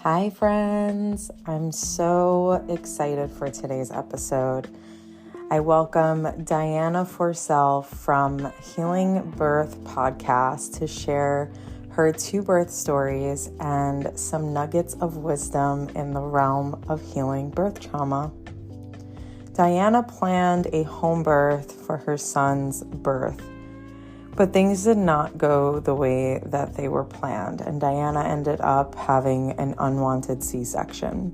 Hi, friends. I'm so excited for today's episode. I welcome Diana Forsell from Healing Birth podcast to share her 2 birth stories and some nuggets of wisdom in the realm of healing birth trauma. Diana planned a home birth for her son's birth, but things did not go the way that they were planned, and Diana ended up having an unwanted C-section.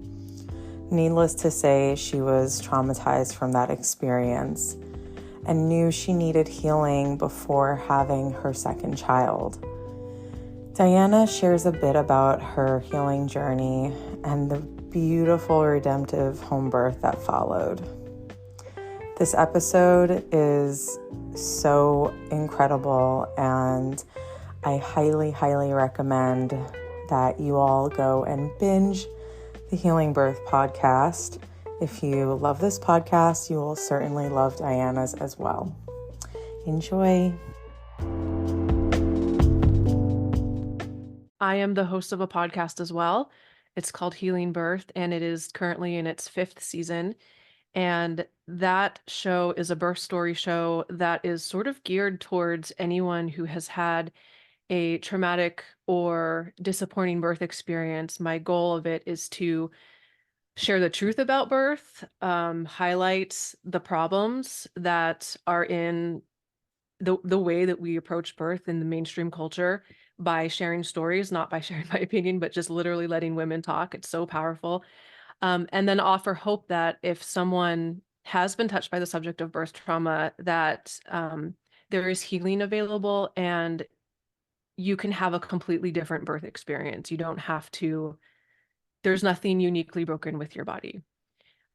Needless to say, she was traumatized from that experience and knew she needed healing before having her second child. Diana shares a bit about her healing journey and the beautiful redemptive home birth that followed. This episode is so incredible, and I highly, highly recommend that you all go and binge the Healing Birth podcast. If you love this podcast, you will certainly love Diana's as well. Enjoy. I am the host of a podcast as well. It's called Healing Birth, and it is currently in its 5th season. And that show is a birth story show that is sort of geared towards anyone who has had a traumatic or disappointing birth experience. My goal of it is to share the truth about birth, highlight the problems that are in the way that we approach birth in the mainstream culture by sharing stories, not by sharing my opinion, but just literally letting women talk. It's so powerful. And then offer hope that if someone has been touched by the subject of birth trauma, that there is healing available and you can have a completely different birth experience. You don't have to, there's nothing uniquely broken with your body.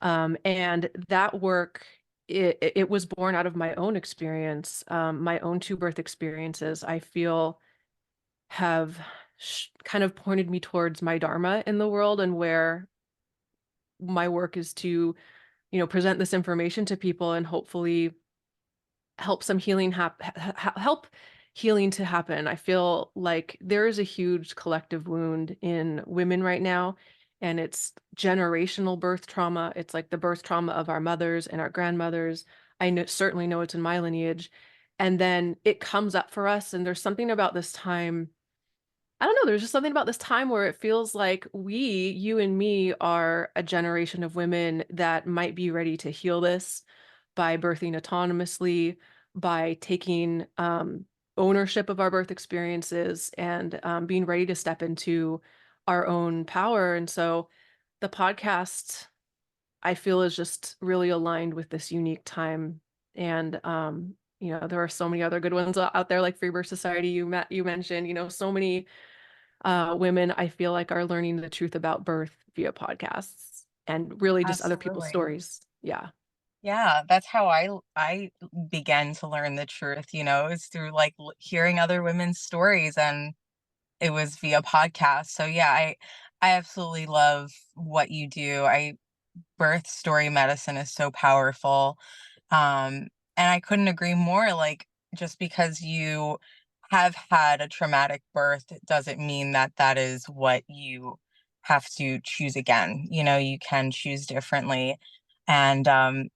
And that work, it was born out of my own experience, my own 2 birth experiences, I feel have kind of pointed me towards my dharma in the world, and where my work is to, present this information to people and hopefully help some healing help healing to happen. I feel like there is a huge collective wound in women right now, and it's generational birth trauma. It's like the birth trauma of our mothers and our grandmothers. Certainly know it's in my lineage. And then it comes up for us, and there's something about this time. I don't know, there's just something about this time where it feels like you and me, are a generation of women that might be ready to heal this by birthing autonomously, by taking ownership of our birth experiences, and being ready to step into our own power. And so the podcast, I feel, is just really aligned with this unique time. And there are so many other good ones out there, like Free Birth Society, you mentioned, so many women, I feel like, are learning the truth about birth via podcasts and really just other people's Absolutely. stories. Yeah. Yeah, that's how I began to learn the truth, is through hearing other women's stories, and it was via podcast. So yeah, I absolutely love what you do. I Birth story medicine is so powerful. And I couldn't agree more. Just because you have had a traumatic birth doesn't mean that that is what you have to choose again. You can choose differently. And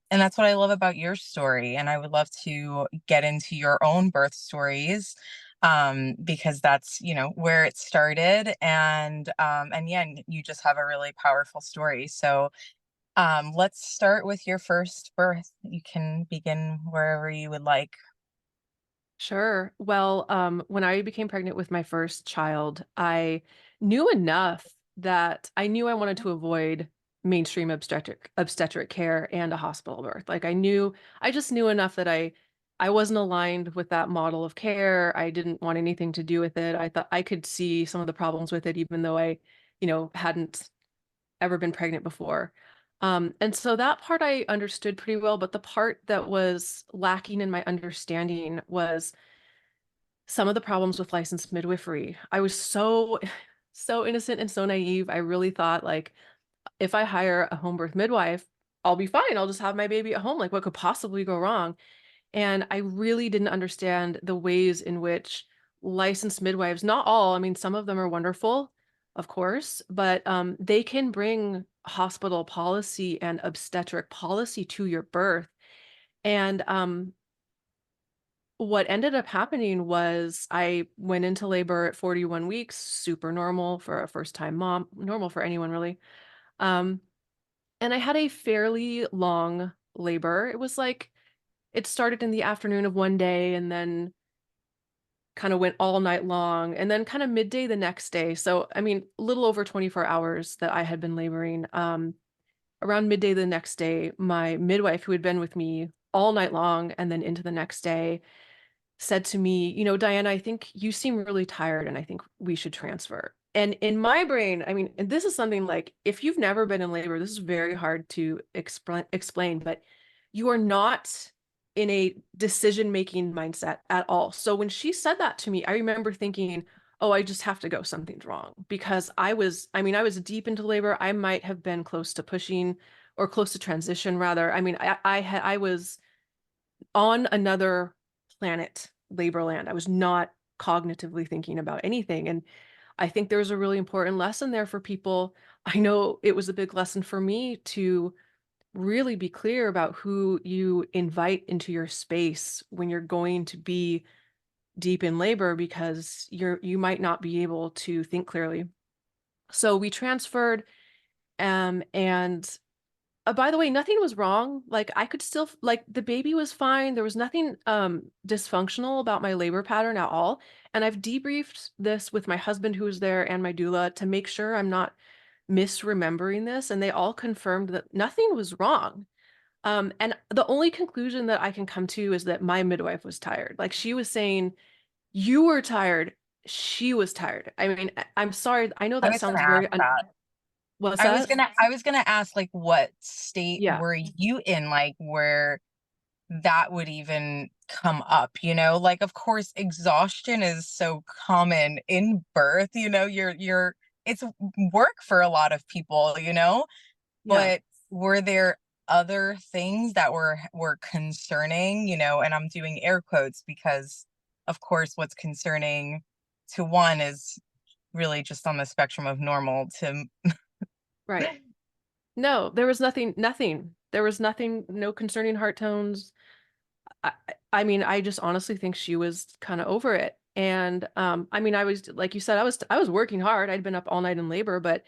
that's what I love about your story. And I would love to get into your own birth stories, because that's, where it started. And yeah, you just have a really powerful story. So let's start with your first birth. You can begin wherever you would like. Sure. Well, when I became pregnant with my first child, I knew enough that I knew I wanted to avoid mainstream obstetric care and a hospital birth. Like I just knew enough that I wasn't aligned with that model of care. I didn't want anything to do with it. I thought I could see some of the problems with it, even though I, hadn't ever been pregnant before. And so that part I understood pretty well, but the part that was lacking in my understanding was some of the problems with licensed midwifery. I was so, so innocent and so naive. I really thought, like, if I hire a home birth midwife, I'll be fine. I'll just have my baby at home. Like, what could possibly go wrong? And I really didn't understand the ways in which licensed midwives, not all, I mean, some of them are wonderful, of course, but they can bring hospital policy and obstetric policy to your birth. And what ended up happening was I went into labor at 41 weeks, super normal for a first time mom, normal for anyone really. Um, and I had a fairly long labor. It was like it started in the afternoon of one day and then kind of went all night long and then kind of midday the next day. So, I mean, a little over 24 hours that I had been laboring. Around midday the next day, my midwife, who had been with me all night long and then into the next day, said to me, Diana, I think you seem really tired and I think we should transfer. And in my brain, I mean, and this is something like if you've never been in labor, this is very hard to explain, but you are not in a decision-making mindset at all. So when she said that to me, I remember thinking, oh, I just have to go, something's wrong. Because I was deep into labor. I might have been close to pushing or close to transition rather. I mean, I was on another planet, Laborland. I was not cognitively thinking about anything. And I think there's a really important lesson there for people. I know it was a big lesson for me to really be clear about who you invite into your space when you're going to be deep in labor because you might not be able to think clearly. So we transferred and by the way, nothing was wrong. Like I could still like the baby was fine. There was nothing dysfunctional about my labor pattern at all. And I've debriefed this with my husband who was there and my doula to make sure I'm not misremembering this. And they all confirmed that nothing was wrong. And the only conclusion that I can come to is that my midwife was tired. Like she was saying, you were tired. She was tired. I mean, I'm sorry. I know I that was gonna sounds ask very that. what's that? I was gonna ask like what state Yeah. were you in, like where that would even come up, you know? Like of course exhaustion is so common in birth, you know, you're it's work for a lot of people, you know? Yeah. But were there other things that were concerning, you know, and I'm doing air quotes because of course what's concerning to one is really just on the spectrum of normal to Right. No, there was nothing. There was nothing, no concerning heart tones. I, I mean, I just honestly think she was kind of over it. And I mean, I was like you said, I was working hard. I'd been up all night in labor, but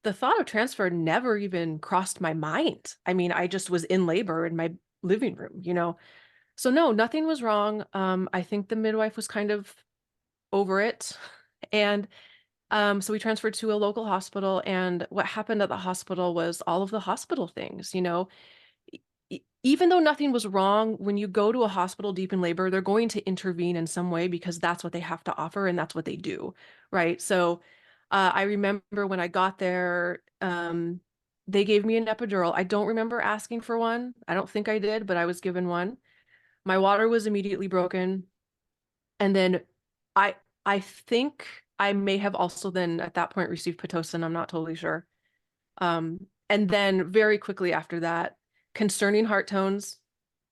the thought of transfer never even crossed my mind. I mean, I just was in labor in my living room. So no, nothing was wrong. I think the midwife was kind of over it. And so we transferred to a local hospital, and what happened at the hospital was all of the hospital things. Even though nothing was wrong, when you go to a hospital deep in labor, they're going to intervene in some way because that's what they have to offer and that's what they do, right? So I remember when I got there, they gave me an epidural. I don't remember asking for one. I don't think I did, but I was given one. My water was immediately broken. And then I I think I may have also then at that point received Pitocin. I'm not totally sure. And then very quickly after that, concerning heart tones,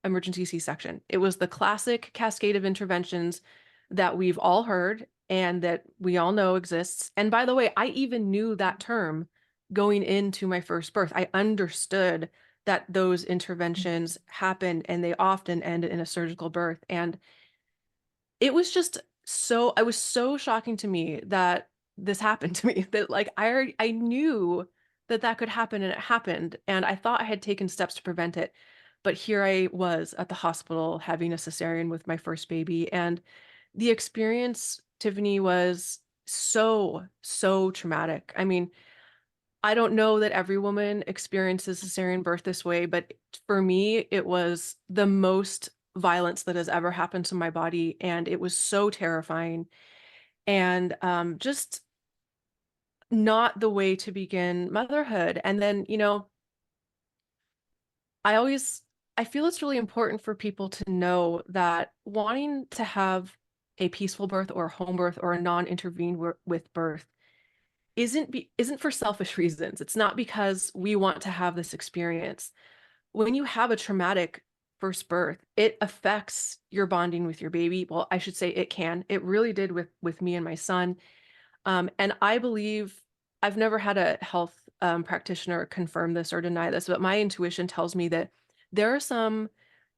emergency C-section. It was the classic cascade of interventions that we've all heard and that we all know exists. And by the way, I even knew that term going into my first birth. I understood that those interventions happen and they often end in a surgical birth. And it was just it was so shocking to me that this happened to me that like I knew that that could happen and it happened and I thought I had taken steps to prevent it. But here I was at the hospital having a cesarean with my first baby and the experience, Tiffany, was so traumatic. I mean, I don't know that every woman experiences cesarean birth this way, but for me, it was the most violence that has ever happened to my body. And it was so terrifying and just not the way to begin motherhood. And then, I always, I feel it's really important for people to know that wanting to have a peaceful birth or a home birth or a non-intervened with birth isn't for selfish reasons. It's not because we want to have this experience. When you have a traumatic first birth, it affects your bonding with your baby. Well, I should say it can. It really did with me and my son. And I believe I've never had a health practitioner confirm this or deny this, but my intuition tells me that there are some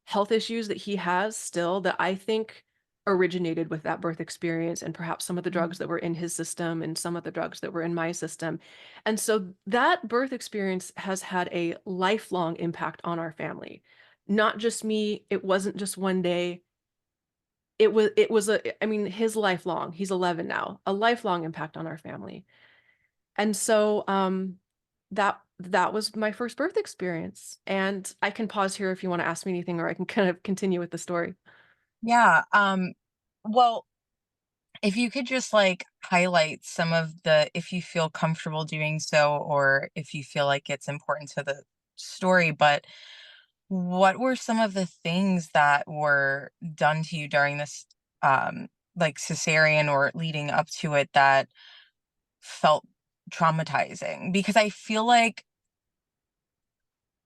health issues that he has still that I think originated with that birth experience and perhaps some of the drugs that were in his system and some of the drugs that were in my system. And so that birth experience has had a lifelong impact on our family. Not just me, it wasn't just one day. I mean, his lifelong, he's 11 now, a lifelong impact on our family. And so that was my first birth experience. And I can pause here if you want to ask me anything, or I can kind of continue with the story. Yeah. Well, if you could just like highlight some of the, if you feel comfortable doing so, or if you feel like it's important to the story, but what were some of the things that were done to you during this, um, like cesarean or leading up to it that felt traumatizing? Because I feel like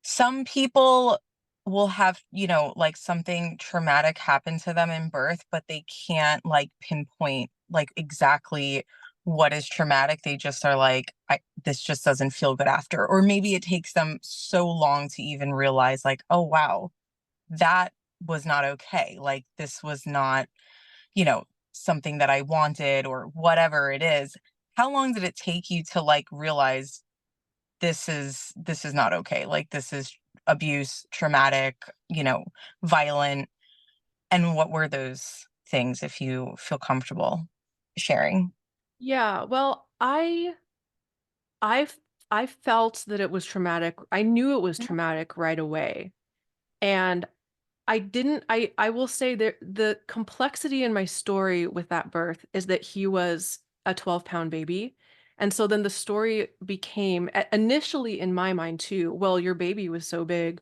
some people will have, like something traumatic happen to them in birth, but they can't like pinpoint like exactly what is traumatic. They just are like, this just doesn't feel good after. Or maybe it takes them so long to even realize, like, oh, wow, that was not okay. Like, this was not, you know, something that I wanted or whatever it is. How long did it take you to like realize this is not okay, like this is abuse, traumatic, violent? And what were those things, if you feel comfortable sharing? Yeah, well, I I felt that it was traumatic. I knew it was traumatic right away. And I will say that the complexity in my story with that birth is that he was a 12-pound baby. And so then the story became initially in my mind too, well, your baby was so big,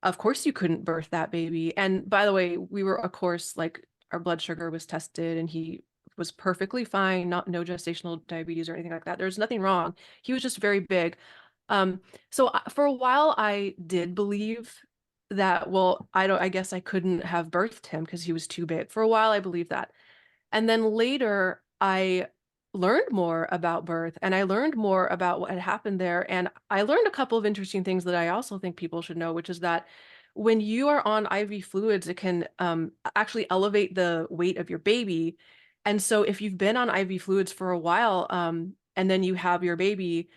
of course you couldn't birth that baby. And by the way, we were, of course, like our blood sugar was tested and he was perfectly fine, no gestational diabetes or anything like that. There's nothing wrong. He was just very big. So for a while I did believe that, well, I guess I couldn't have birthed him because he was too big. For a while I believed that. And then later, I learned more about birth and I learned more about what had happened there. And I learned a couple of interesting things that I also think people should know, which is that when you are on IV fluids, it can actually elevate the weight of your baby. And so if you've been on IV fluids for a while, and then you have your baby,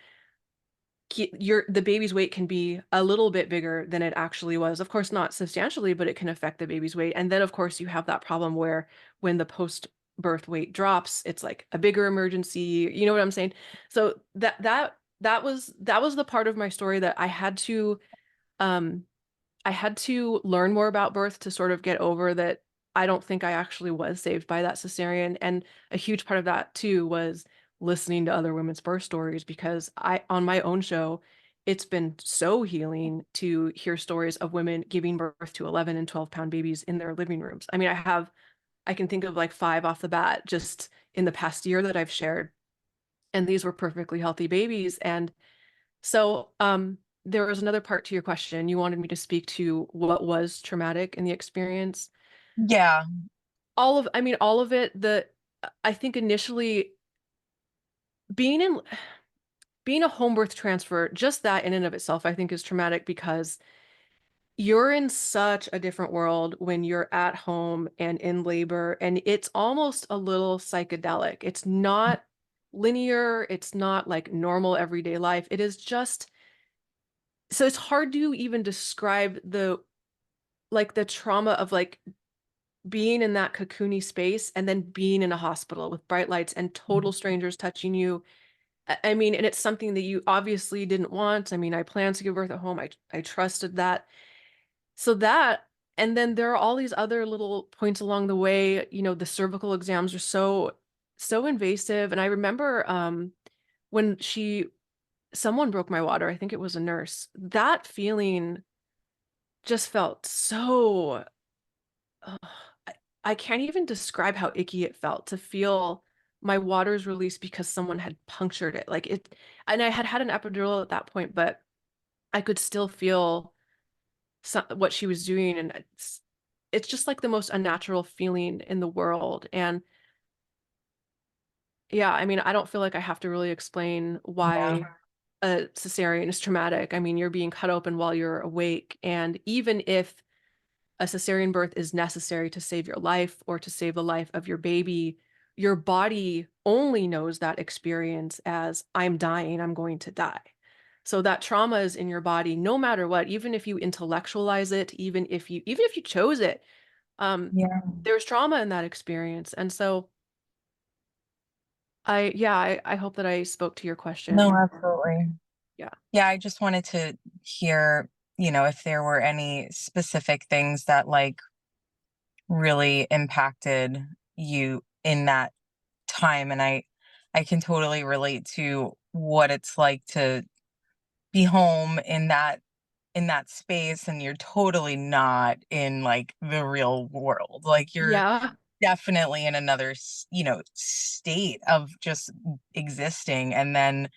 the baby's weight can be a little bit bigger than it actually was. Of course, not substantially, but it can affect the baby's weight. And then, of course, you have that problem where when the post-birth weight drops, it's like a bigger emergency. You know what I'm saying? So that was the part of my story that um I had to learn more about birth to sort of get over that. I don't think I actually was saved by that cesarean. And a huge part of that too was listening to other women's birth stories because on my own show, it's been so healing to hear stories of women giving birth to 11 and 12-pound babies in their living rooms. I mean, I can think of like 5 off the bat just in the past year that I've shared. And these were perfectly healthy babies. And so, there was another part to your question. You wanted me to speak to what was traumatic in the experience. Yeah. I mean, all of it. I think initially being in, being a home birth transfer, just that in and of itself, I think is traumatic because you're in such a different world when you're at home and in labor, and it's almost a little psychedelic. It's not linear. It's not like normal everyday life. It is just so it's hard to even describe the trauma of like being in that cocoony space and then being in a hospital with bright lights and total strangers touching you. I mean, and it's something that you obviously didn't want. I mean, I planned to give birth at home. I trusted that. So that, and then there are all these other little points along the way. The cervical exams are so invasive. And I remember when someone broke my water. I think it was a nurse. That feeling just felt so ugh, I, I can't even describe how icky it felt to feel my waters released because someone had punctured it. Like it, and I had had an epidural at that point, but I could still feel what she was doing, and it's just like the most unnatural feeling in the world. And Yeah, I mean, I don't feel like I have to really explain Yeah. why a cesarean is traumatic. I mean, you're being cut open while you're awake. And even if a cesarean birth is necessary to save your life or to save the life of your baby, your body only knows that experience as I'm dying, I'm going to die. So that trauma is in your body no matter what, even if you intellectualize it, even if you chose it, um, Yeah. there's trauma in that experience. And so I hope that I spoke to your No, question. absolutely. Yeah. Yeah, I just wanted to hear, if there were any specific things that like really impacted you in that time. And I can totally relate to what it's like to be home in that space, and you're totally not in like the real world. Like you're Yeah. definitely in another state of just existing, and then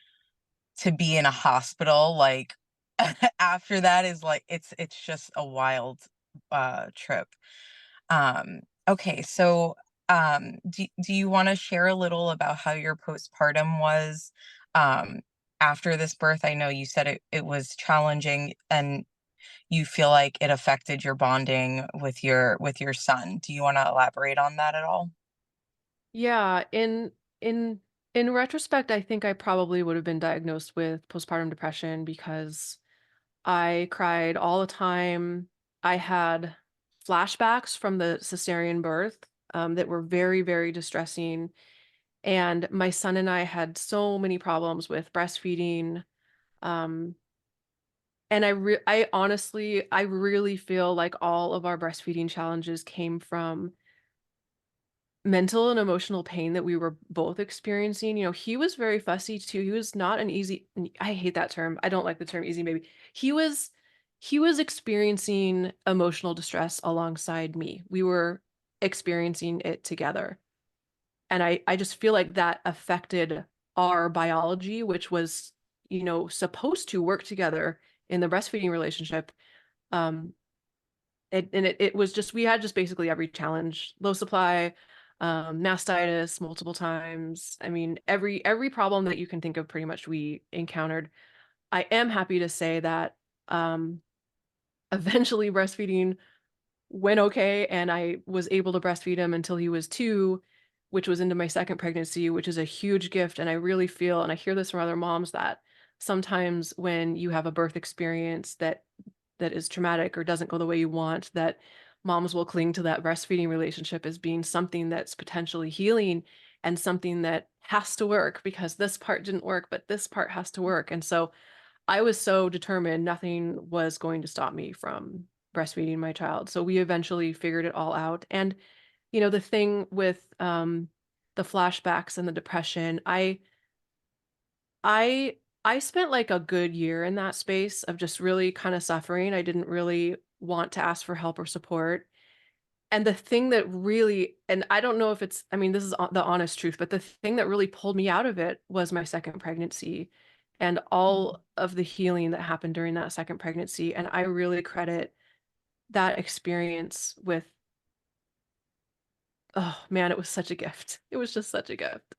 to be in a hospital like after that is like it's just a wild trip. Okay, so do you want to share a little about how your postpartum was um after this birth? I know you said it was challenging, and you feel like it affected your bonding with your son. Do you want to elaborate on that at all? Yeah. In in retrospect, I think I probably would have been diagnosed with postpartum depression because I cried all the time. I had flashbacks from the cesarean birth that were very, very distressing. And my son and I had so many problems with breastfeeding. Um, and I honestly, I really feel like all of our breastfeeding challenges came from mental and emotional pain that we were both experiencing. He was very fussy too. He was not an easy, I hate that term. I don't like the term easy baby. He was he was experiencing emotional distress alongside me. We were experiencing it together. And I just feel like that affected our biology, which was, supposed to work together in the breastfeeding relationship. Um, it was just we had just basically every challenge, low supply, mastitis multiple times. I mean, every problem that you can think of pretty much we encountered. I am happy to say that um eventually breastfeeding went okay, and I was able to breastfeed him until he was 2, which was into my second pregnancy, which is a huge gift. And I really feel, and I hear this from other moms, that sometimes when you have a birth experience that is traumatic or doesn't go the way you want, that moms will cling to that breastfeeding relationship as being something that's potentially healing and something that has to work because this part didn't work, but this part has to work. And so I was so determined nothing was going to stop me from breastfeeding my child. So we eventually figured it all out. And, the thing with the flashbacks and the depression, I I spent like a good year in that space of just really kind of suffering. I didn't really want to ask for help or support. And the thing that really, and I don't know if it's, I mean, this is the honest truth, but the thing that really pulled me out of it was my second pregnancy and all of the healing that happened during that second pregnancy. And I really credit that experience with, oh man, it was such a gift. It was just such a gift.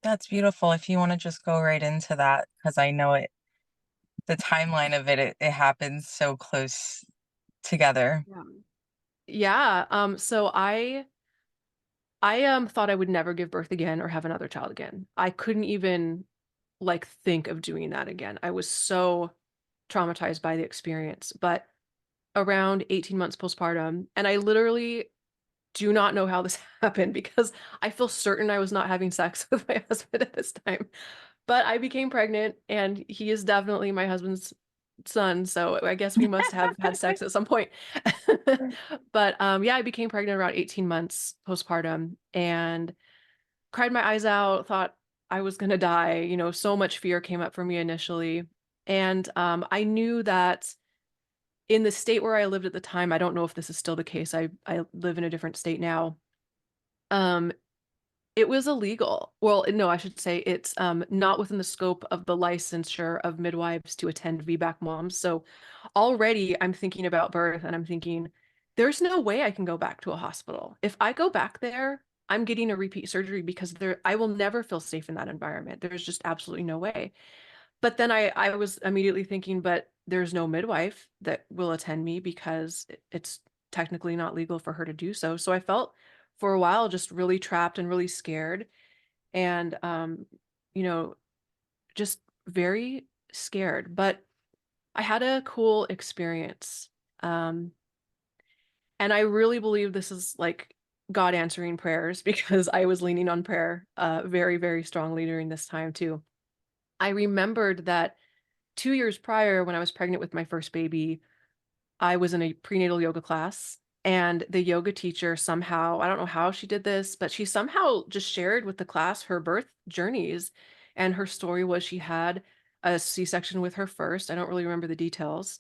That's beautiful. If you want to just go right into that, because I know the timeline of it happens so close together. Yeah. Yeah. So I thought I would never give birth again or have another child again. I couldn't even like think of doing that again. I was so traumatized by the experience. But around 18 months postpartum, and I literally do not know how this happened because I feel certain I was not having sex with my husband at this time. But I became pregnant, and he is definitely my husband's son, so I guess we must have had sex at some point. But yeah, I became pregnant around 18 months postpartum and cried my eyes out, thought I was gonna die. So much fear came up for me initially. And I knew that in the state where I lived at the time, I don't know if this is still the case. I live in a different state now. Um, it was illegal. Well, no, I should say it's not within the scope of the licensure of midwives to attend VBAC moms. So already I'm thinking about birth and I'm thinking, there's no way I can go back to a hospital. If I go back there, I'm getting a repeat surgery because I will never feel safe in that environment. There's just absolutely no way. But then I was immediately thinking, but there's no midwife that will attend me because it's technically not legal for her to do so. So I felt for a while just really trapped and really scared and you know, just very scared. But I had a cool experience. Um, and I really believe this is like God answering prayers because I was leaning on prayer very, very strongly during this time too. I remembered that 2 years prior, when I was pregnant with my first baby, I was in a prenatal yoga class, and the yoga teacher somehow, I don't know how she did this, but she somehow just shared with the class her birth journeys. And her story was she had a C-section with her first. I don't really remember the details,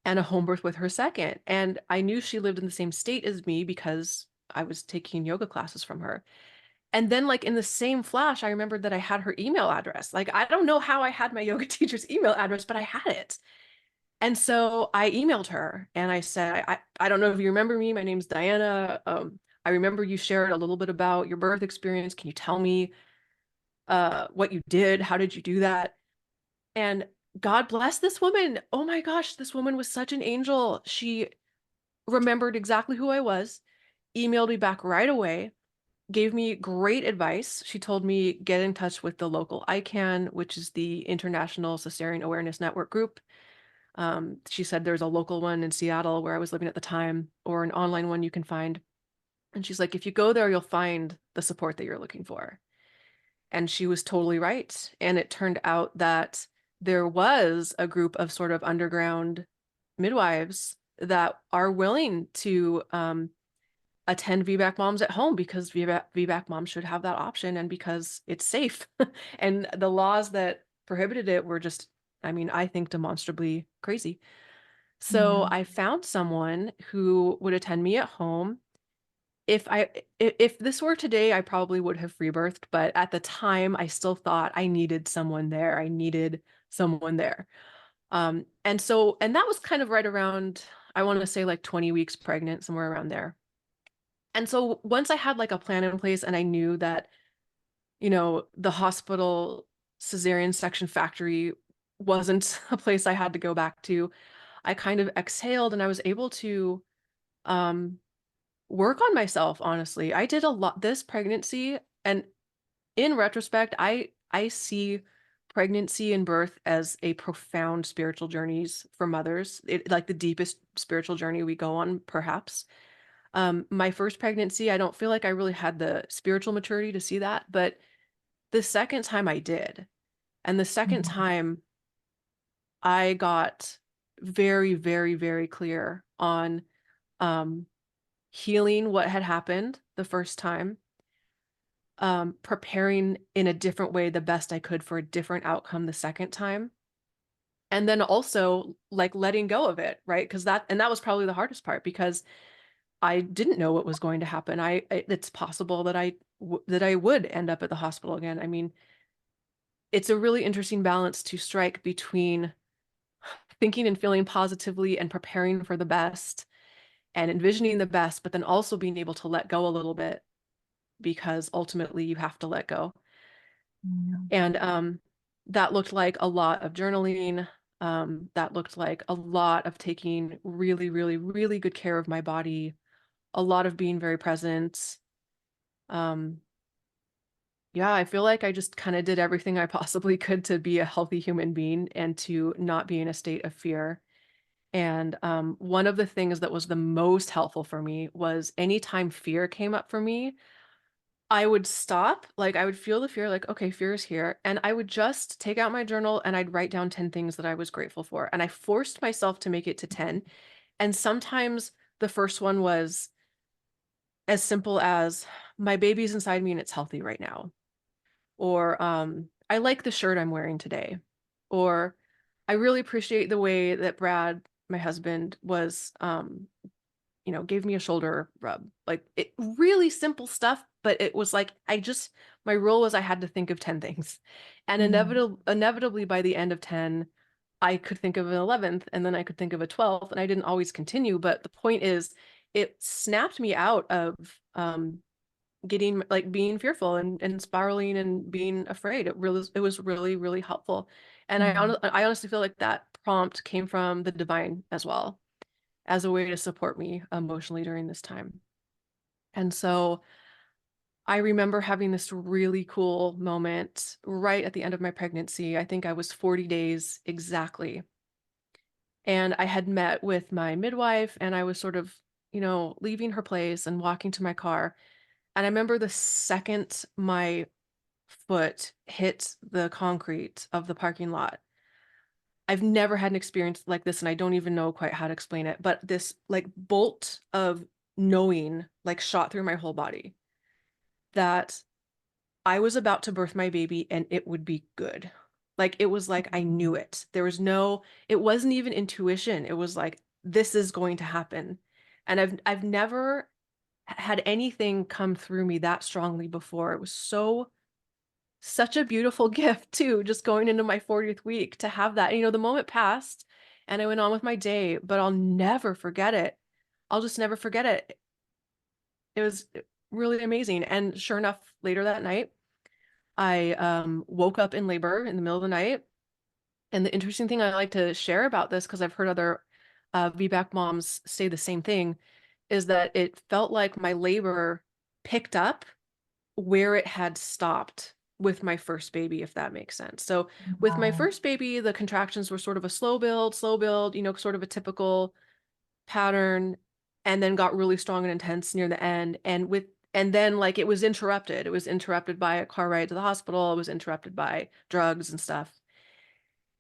and a home birth with her second. And I knew she lived in the same state as me because I was taking yoga classes from her. And then, like, in the same flash, I remembered that I had her email address. Like, I don't know how I had my yoga teacher's email address, but I had it. And so I emailed her and I said, I don't know if you remember me. My name's Diana. I remember you shared a little bit about your birth experience. Can you tell me what you did? How did you do that? And God bless this woman. Oh my gosh, this woman was such an angel. She remembered exactly who I was, emailed me back right away, gave me great advice. She told me get in touch with the local ICANN, which is the International Cesarean Awareness Network group. She said there's a local one in Seattle where I was living at the time, or an online one you can find. And she's like, if you go there, you'll find the support that you're looking for. And she was totally right. And it turned out that there was a group of sort of underground midwives that are willing to attend VBAC moms at home because VBAC moms should have that option and because it's safe. And the laws that prohibited it were just, I mean, I think demonstrably crazy. So Yeah. I found someone who would attend me at home. If this were today, I probably would have free birthed, but at the time I still thought I needed someone there. I needed someone there. And that was kind of right around, I want to say like 20 weeks pregnant, somewhere around there. And so once I had like a plan in place and I knew that, the hospital cesarean section factory wasn't a place I had to go back to, I kind of exhaled and I was able to um, work on myself, honestly. I did a lot this pregnancy, and in retrospect, I see pregnancy and birth as a profound spiritual journeys for mothers. Like the deepest spiritual journey we go on, perhaps. My first pregnancy, I don't feel like I really had the spiritual maturity to see that, but the second time I did. And the second Mhm. time I got very, very, very clear on um, healing what had happened the first time, preparing in a different way the best I could for a different outcome the second time. And then also like letting go of it, right? Because that was probably the hardest part because I didn't know what was going to happen. It's possible that that I would end up at the hospital again. I mean, it's a really interesting balance to strike between thinking and feeling positively and preparing for the best and envisioning the best, but then also being able to let go a little bit because ultimately you have to let go. Yeah. And that looked like a lot of journaling. That looked like a lot of taking really, really, really good care of my body, a lot of being very present. Um, yeah, I feel like I just kind of did everything I possibly could to be a healthy human being and to not be in a state of fear. And one of the things that was the most helpful for me was anytime fear came up for me, I would stop, like I would feel the fear, like, okay, fear is here. And I would just take out my journal and I'd write down 10 things that I was grateful for. And I forced myself to make it to 10. And sometimes the first one was as simple as my baby's inside me and it's healthy right now. Or I like the shirt I'm wearing today. Or I really appreciate the way that Brad, my husband, was gave me a shoulder rub. Like it really simple stuff, but it was like my rule was I had to think of 10 things. And Yeah. inevitably by the end of 10, I could think of an 11th and then I could think of a 12th and I didn't always continue, but the point is it snapped me out of getting like being fearful and spiraling and being afraid. It was really, really helpful. And I honestly feel like that prompt came from the divine as well, as a way to support me emotionally during this time. And so I remember having this really cool moment right at the end of my pregnancy. I think I was 40 days exactly. And I had met with my midwife and I was sort of, leaving her place and walking to my car. And I remember the second my foot hit the concrete of the parking lot. I've never had an experience like this, and I don't even know quite how to explain it, but this like bolt of knowing like shot through my whole body that I was about to birth my baby and it would be good. Like it was like I knew it. It wasn't even intuition. It was like, this is going to happen. And I've never had anything come through me that strongly before. It was such a beautiful gift too, just going into my 40th week to have that. The moment passed and I went on with my day, but I'll never forget it. I'll just never forget it. It was really amazing. And sure enough, later that night, I woke up in labor in the middle of the night. And the interesting thing I like to share about this, because I've heard other VBAC moms say the same thing, is that it felt like my labor picked up where it had stopped with my first baby, if that makes sense. So with my Wow. first baby, the contractions were sort of a slow build, sort of a typical pattern, and then got really strong and intense near the end. And then like it was interrupted. It was interrupted by a car ride to the hospital. It was interrupted by drugs and stuff.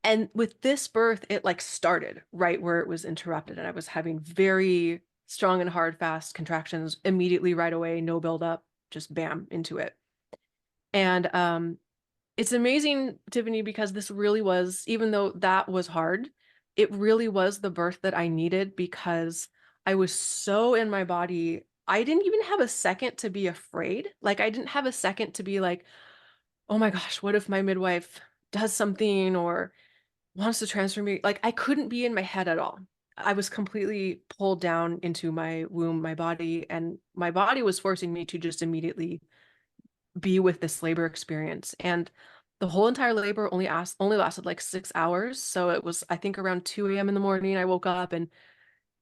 And with this birth, it like started right where it was interrupted. And I was having very strong and hard, fast contractions immediately right away, no build up, just bam into it. And it's amazing, Tiffany, because this really was, even though that was hard, it really was the birth that I needed because I was so in my body. I didn't even have a second to be afraid. Like, I didn't have a second to be like, oh my gosh, what if my midwife does something or wants to transfer me? Like, I couldn't be in my head at all. I was completely pulled down into my womb, my body, and my body was forcing me to just immediately be with this labor experience. And the whole entire labor only lasted like 6 hours. So it was, I think, around 2 a.m. in the morning. I woke up and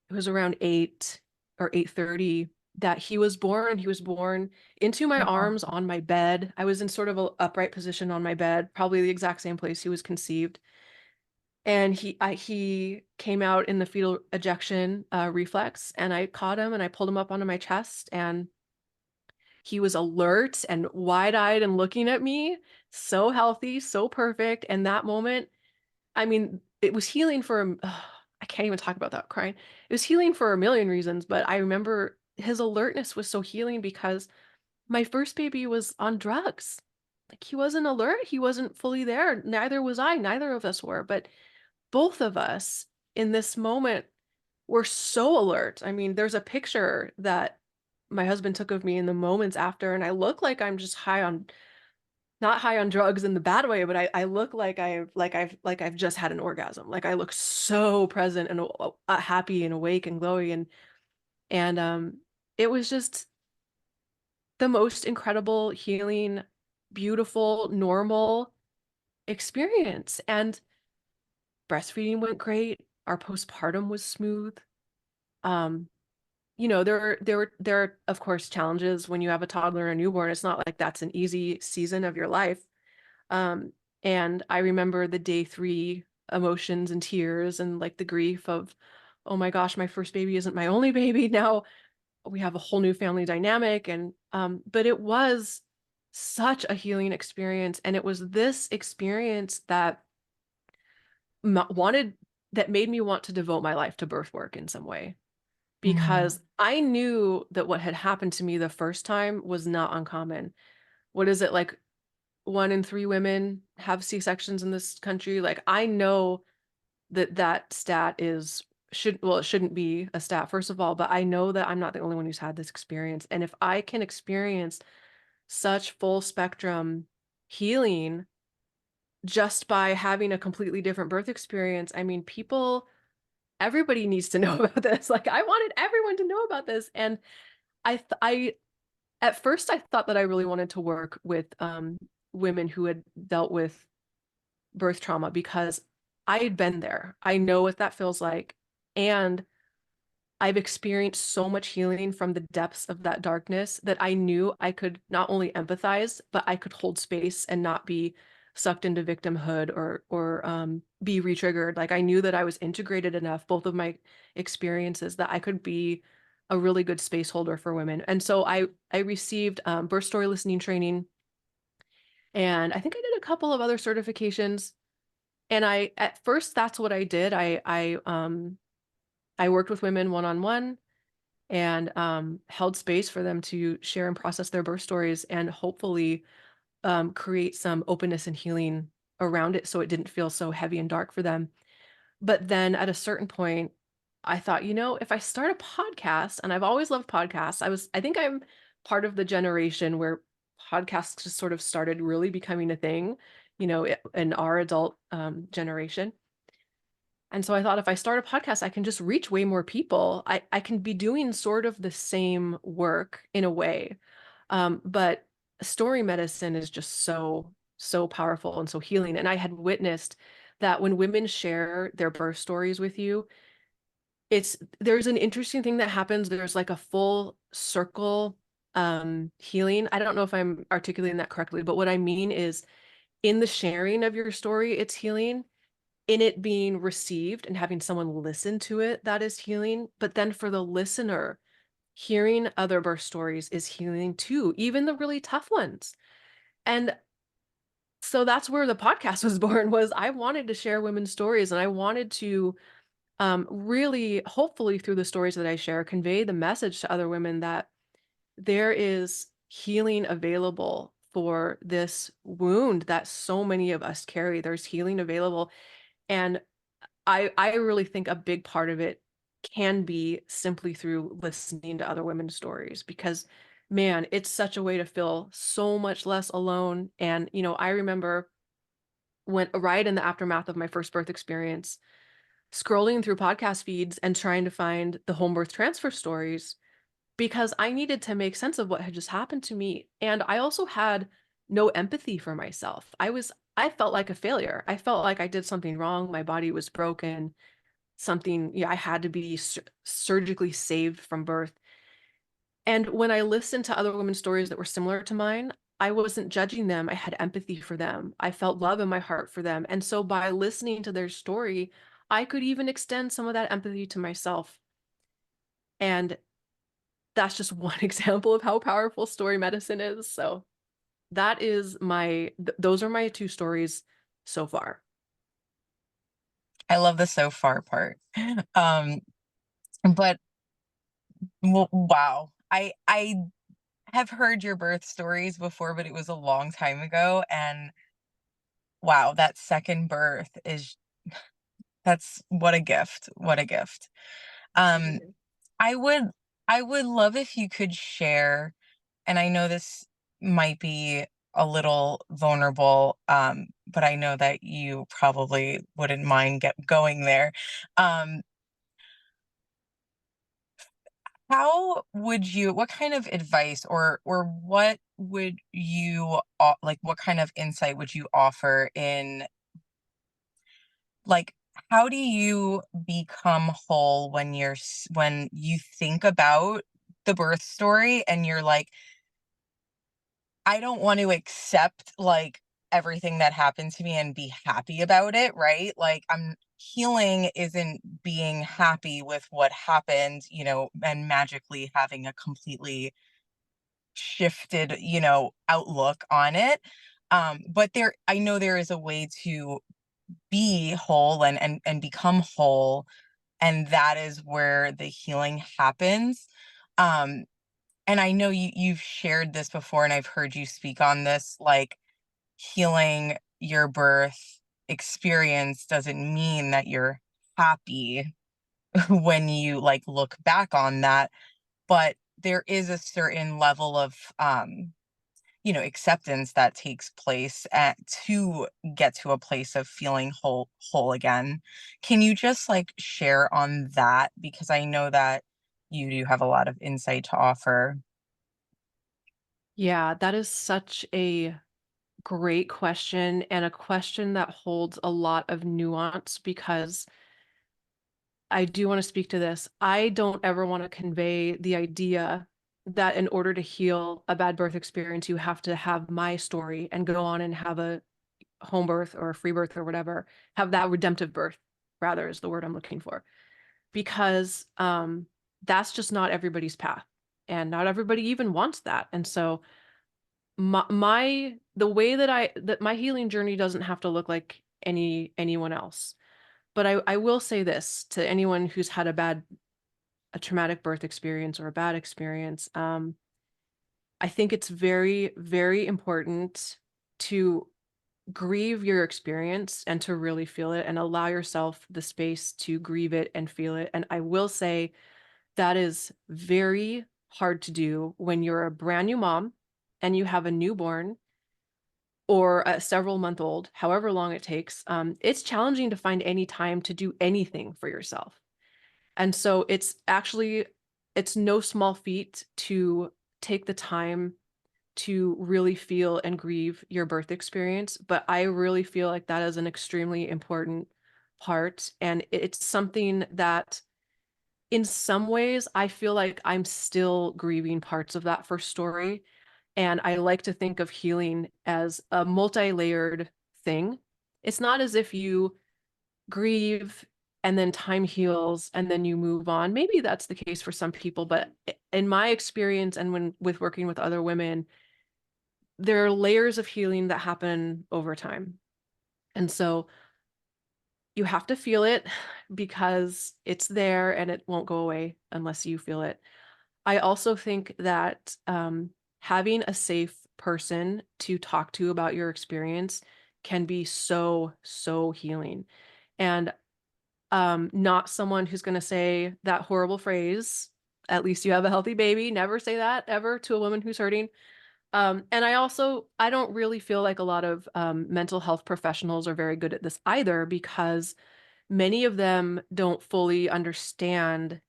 it was around 8 or 8:30 that he was born. He was born into my arms on my bed. I was in sort of an upright position on my bed, probably the exact same place he was conceived. And he came out in the fetal ejection reflex, and I caught him and I pulled him up onto my chest, and he was alert and wide-eyed and looking at me, so healthy, so perfect. And that moment, I mean, it was healing for, I can't even talk about that, crying. It was healing for a million reasons, but I remember his alertness was so healing because my first baby was on drugs. Like he wasn't alert, he wasn't fully there. Neither was I, neither of us were, but both of us in this moment were so alert. I mean, there's a picture that my husband took of me in the moments after, and I look like I'm just not high on drugs in the bad way, but I look like I've just had an orgasm. Like I look so present and happy and awake and glowy, and it was just the most incredible, healing, beautiful, normal experience. And breastfeeding went great. Our postpartum was smooth. Um, there are of course challenges when you have a toddler and a newborn. It's not like that's an easy season of your life. Um, and I remember the day 3 emotions and tears and like the grief of, oh my gosh, my first baby isn't my only baby. Now we have a whole new family dynamic. And but it was such a healing experience. And it was this experience that wanted that made me want to devote my life to birth work in some way, because I knew that what had happened to me the first time was not uncommon. What is it, like 1 in 3 women have C-sections in this country? Like I know that stat is it shouldn't be a stat, first of all, but I know that I'm not the only one who's had this experience. And if I can experience such full spectrum healing just by having a completely different birth experience, I mean, everybody needs to know about this. Like I wanted everyone to know about this. And I At first, I thought that I really wanted to work with women who had dealt with birth trauma because I had been there. I know what that feels like. And I've experienced so much healing from the depths of that darkness that I knew I could not only empathize, but I could hold space and not be sucked into victimhood or be retriggered. Like I knew that I was integrated enough, both of my experiences, that I could be a really good space holder for women. And so I received birth story listening training, and I think I did a couple of other certifications. And I at first that's what I did. I worked with women one on one and held space for them to share and process their birth stories and hopefully create some openness and healing around it so it didn't feel so heavy and dark for them. But then at a certain point, I thought, if I start a podcast, and I've always loved podcasts, I think I'm part of the generation where podcasts just sort of started really becoming a thing, in our adult generation. And so I thought if I start a podcast, I can just reach way more people. I can be doing sort of the same work in a way. But story medicine is just so, so powerful and so healing. And I had witnessed that when women share their birth stories with you, there's an interesting thing that happens. There's like a full circle healing. I don't know if I'm articulating that correctly, but what I mean is in the sharing of your story, it's healing, in it being received and having someone listen to it, that is healing. But then for the listener, hearing other birth stories is healing too, even the really tough ones. And so that's where the podcast was born. Was I wanted to share women's stories, and I wanted to really, hopefully through the stories that I share, convey the message to other women that there is healing available for this wound that so many of us carry. There's healing available. And I really think a big part of it can be simply through listening to other women's stories, because man, it's such a way to feel so much less alone. And I remember when right in the aftermath of my first birth experience, scrolling through podcast feeds and trying to find the home birth transfer stories because I needed to make sense of what had just happened to me. And I also had no empathy for myself. I felt like a failure. I felt like I did something wrong. My body was broken. Something, yeah, I had to be surgically saved from birth. And when I listened to other women's stories that were similar to mine, I wasn't judging them. I had empathy for them. I felt love in my heart for them. And so by listening to their story, I could even extend some of that empathy to myself. And that's just one example of how powerful story medicine is. So that is those are my two stories so far. I love the so far part. Um, but wow. I have heard your birth stories before, but it was a long time ago, and wow, that second birth is that's what a gift. What a gift. Um, Absolutely. I would I would love if you could share, and I know this might be a little vulnerable, but I know that you probably wouldn't mind get going there. Um, how would you, what kind of advice or what would you like, what kind of insight would you offer in, like, how do you become whole when when you think about the birth story and you're like, I don't want to accept like everything that happened to me and be happy about it, right? Like, I'm healing isn't being happy with what happened, and magically having a completely shifted, outlook on it. But I know there is a way to be whole and become whole, and that is where the healing happens. Um, and I know you've shared this before, and I've heard you speak on this, like, healing your birth experience doesn't mean that you're happy when you like look back on that, but there is a certain level of acceptance that takes place to get to a place of feeling whole again. Can you just like share on that, because I know that you do have a lot of insight to offer? Yeah, that is such a great question, and a question that holds a lot of nuance, because I do want to speak to this. I don't ever want to convey the idea that in order to heal a bad birth experience, you have to have my story and go on and have a home birth or a free birth or whatever, have that redemptive birth, rather, is the word I'm looking for. Because that's just not everybody's path. And not everybody even wants that. And so the way that my healing journey doesn't have to look like anyone else. But I will say this to anyone who's had a traumatic birth experience or a bad experience. I think it's very, very important to grieve your experience and to really feel it and allow yourself the space to grieve it and feel it. And I will say that is very hard to do when you're a brand new mom and you have a newborn or a several month old, however long it takes. It's challenging to find any time to do anything for yourself. And so it's no small feat to take the time to really feel and grieve your birth experience. But I really feel like that is an extremely important part. And it's something that in some ways I feel like I'm still grieving parts of that first story. And I like to think of healing as a multi-layered thing. It's not as if you grieve and then time heals and then you move on. Maybe that's the case for some people, but in my experience and when with working with other women, there are layers of healing that happen over time. And so you have to feel it because it's there and it won't go away unless you feel it. I also think that having a safe person to talk to about your experience can be so, so healing. And not someone who's going to say that horrible phrase, at least you have a healthy baby. Never say that ever to a woman who's hurting. And I don't really feel like a lot of mental health professionals are very good at this either, because many of them don't fully understand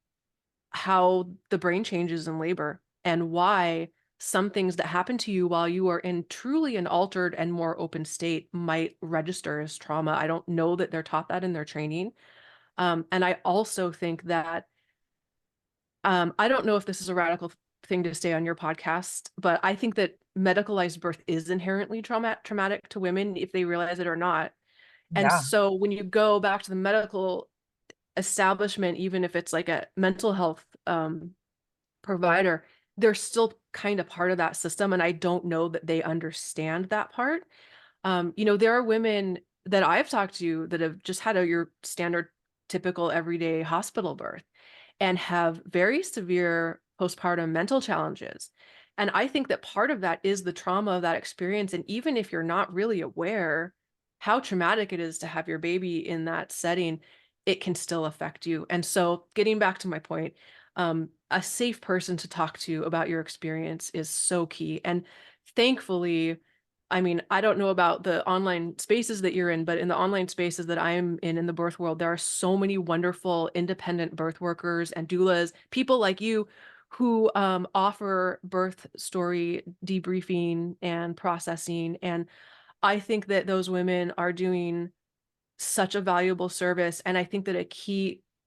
how the brain changes in labor and why some things that happen to you while you are in truly an altered and more open state might register as trauma. I don't know that they're taught that in their training. And I also think that I don't know if this is a radical thing to say on your podcast, but I think that medicalized birth is inherently traumatic to women if they realize it or not. And Yeah. so when you go back to the medical establishment, even if it's like a mental health provider, they're still kind of part of that system. And I don't know that they understand that part. There are women that I've talked to that have just had your standard, typical, everyday hospital birth and have very severe postpartum mental challenges. And I think that part of that is the trauma of that experience. And even if you're not really aware how traumatic it is to have your baby in that setting, it can still affect you. And so, getting back to my point, a safe person to talk to about your experience is so key. And thankfully, I mean, I don't know about the online spaces that you're in, but in the online spaces that I'm in the birth world, there are so many wonderful independent birth workers and doulas, people like you who offer birth story debriefing and processing. And I think that those women are doing such a valuable service. And I think that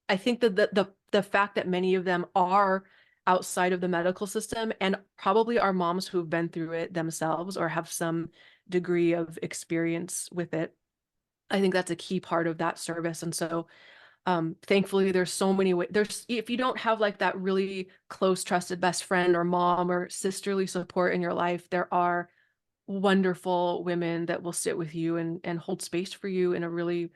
I think that the fact that many of them are outside of the medical system and probably are moms who've been through it themselves or have some degree of experience with it, I think that's a key part of that service. And so thankfully there's so many ways. There's, if you don't have like that really close trusted best friend or mom or sisterly support in your life, there are wonderful women that will sit with you and hold space for you in a really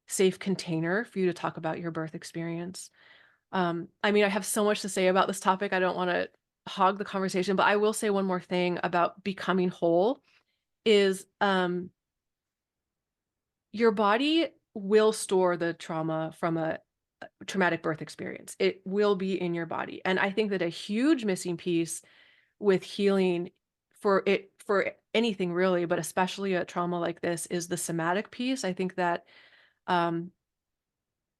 safe container for you to talk about your birth experience. I mean, I have so much to say about this topic. I don't want to hog the conversation, but I will say one more thing about becoming whole is your body will store the trauma from a traumatic birth experience. It will be in your body. And I think that a huge missing piece with healing for anything really, but especially a trauma like this, is the somatic piece. I think that um,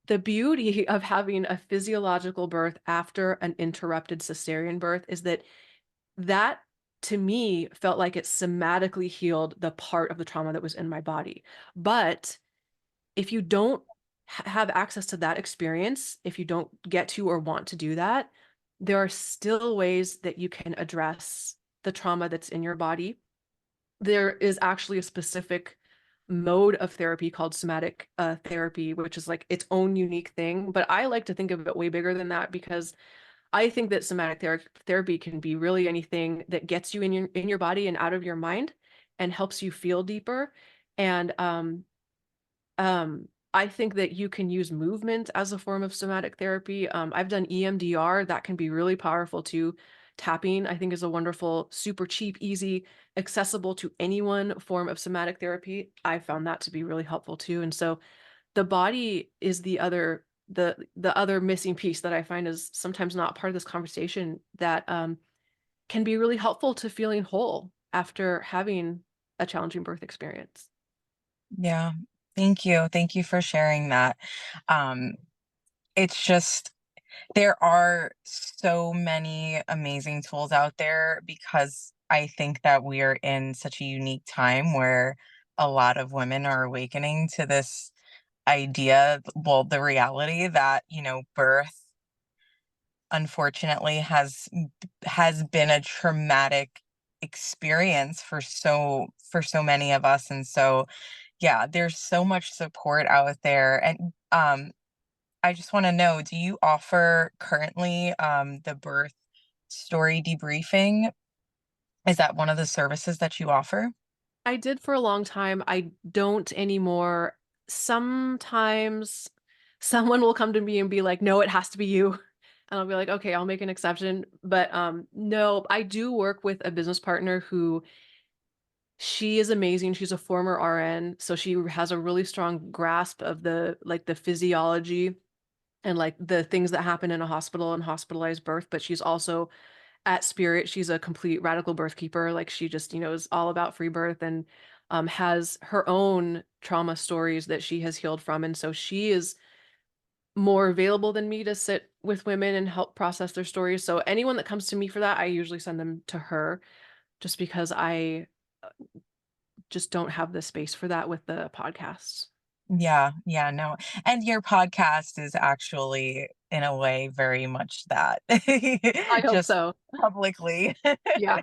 the beauty of having a physiological birth after an interrupted cesarean birth is that to me felt like it somatically healed the part of the trauma that was in my body. But if you don't have access to that experience, if you don't get to or want to do that, there are still ways that you can address the trauma that's in your body. There is actually a specific mode of therapy called somatic therapy, which is like its own unique thing. But I like to think of it way bigger than that, because I think that somatic therapy can be really anything that gets you in your body and out of your mind and helps you feel deeper. And I think that you can use movement as a form of somatic therapy. I've done EMDR, that can be really powerful too. Tapping, I think, is a wonderful, super cheap, easy, accessible to anyone form of somatic therapy. I found that to be really helpful too. And so the body is the other missing piece that I find is sometimes not part of this conversation, that can be really helpful to feeling whole after having a challenging birth experience. Yeah. Thank you. Thank you for sharing that. Um, it's just, there are so many amazing tools out there, because I think that we are in such a unique time where a lot of women are awakening to this idea, well, the reality that, birth unfortunately has been a traumatic experience for so many of us. And so, yeah, there's so much support out there. And I just want to know, do you offer currently the birth story debriefing? Is that one of the services that you offer? I did for a long time. I don't anymore. Sometimes someone will come to me and be like, "No, it has to be you." And I'll be like, "Okay, I'll make an exception." But no, I do work with a business partner who, she is amazing. She's a former RN, so she has a really strong grasp of the physiology and like the things that happen in a hospital and hospitalized birth, but she's also at Spirit, she's a complete radical birth keeper. Like she just, is all about free birth, and has her own trauma stories that she has healed from. And so she is more available than me to sit with women and help process their stories. So anyone that comes to me for that, I usually send them to her, just because I just don't have the space for that with the podcast. Yeah, yeah, no. And your podcast is actually, in a way, very much that. I hope Just so. publicly. Yeah.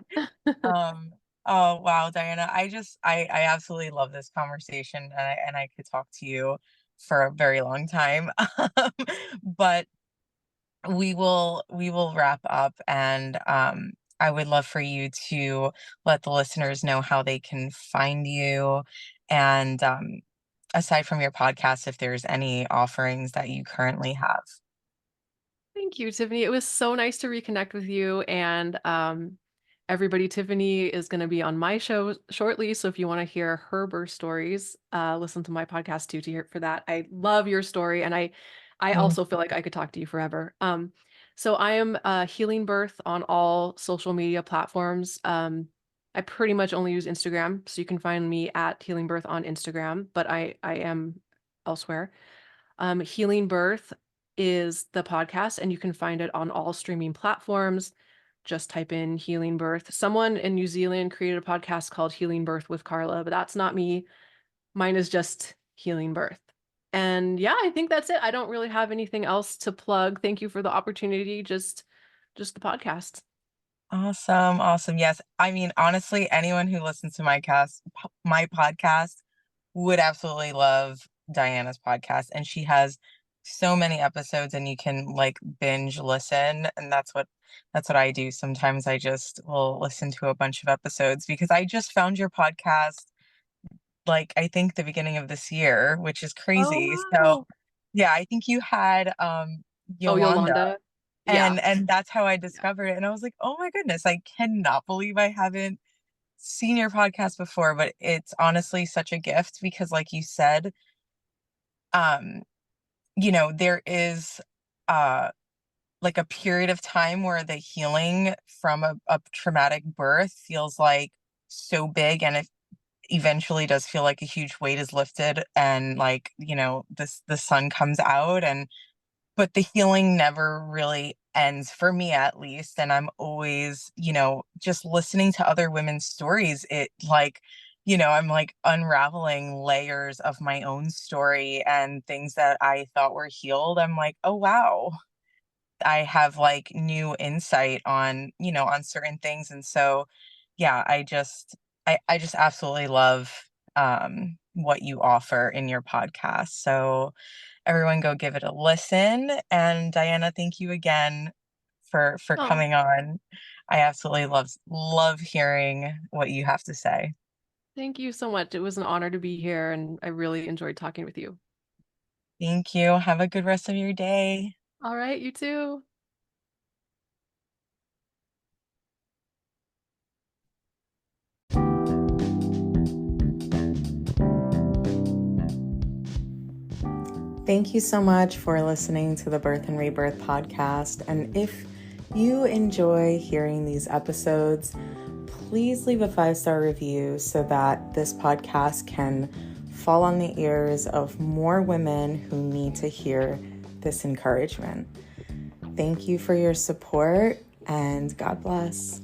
Um, oh wow, Diana, I absolutely love this conversation, and I could talk to you for a very long time. But we will wrap up, and I would love for you to let the listeners know how they can find you, and aside from your podcast, if there's any offerings that you currently have. Thank you, Tiffany. It was so nice to reconnect with you. And everybody, Tiffany is going to be on my show shortly. So if you want to hear her birth stories, listen to my podcast too to hear for that. I love your story, and I Mm. also feel like I could talk to you forever. So I am Healing Birth on all social media platforms. I pretty much only use Instagram, so you can find me at Healing Birth on Instagram, but I am elsewhere. Healing Birth is the podcast, and you can find it on all streaming platforms. Just type in Healing Birth. Someone in New Zealand created a podcast called Healing Birth with Carla, but that's not me. Mine is just Healing Birth. And yeah, I think that's it. I don't really have anything else to plug. Thank you for the opportunity. Just the podcast. Awesome, awesome. Yes, I mean, honestly, anyone who listens to my podcast would absolutely love Diana's podcast, and she has so many episodes, and you can like binge listen, and that's what I do. Sometimes I just will listen to a bunch of episodes, because I just found your podcast, like, I think the beginning of this year, which is Oh, crazy. So wow. yeah, I think you had Oh, Yolanda, Yolanda. Yeah. and that's how I Yeah. discovered it, and I was like, oh my goodness, I cannot believe I haven't seen your podcast before. But it's honestly such a gift, because like you said, um there is uh like a period of time where the healing from a traumatic birth feels like so big, and it eventually does feel like a huge weight is lifted, and like, the sun comes out, and but the healing never really ends for me at least. And I'm always, just listening to other women's stories. It like, I'm like unraveling layers of my own story and things that I thought were healed. I'm like, oh, wow. I have like new insight on, on certain things. And so, yeah, I just absolutely love what you offer in your podcast. So everyone go give it a listen. And Diana, thank you again for Oh, coming on. I absolutely love hearing what you have to say. thank you so much. It was an honor to be here, and I really enjoyed talking with you. Thank you. Have a good rest of your day. All right, you too. Thank you so much for listening to the Birth and Rebirth podcast. And if you enjoy hearing these episodes, please leave a 5-star review so that this podcast can fall on the ears of more women who need to hear this encouragement. Thank you for your support, and God bless.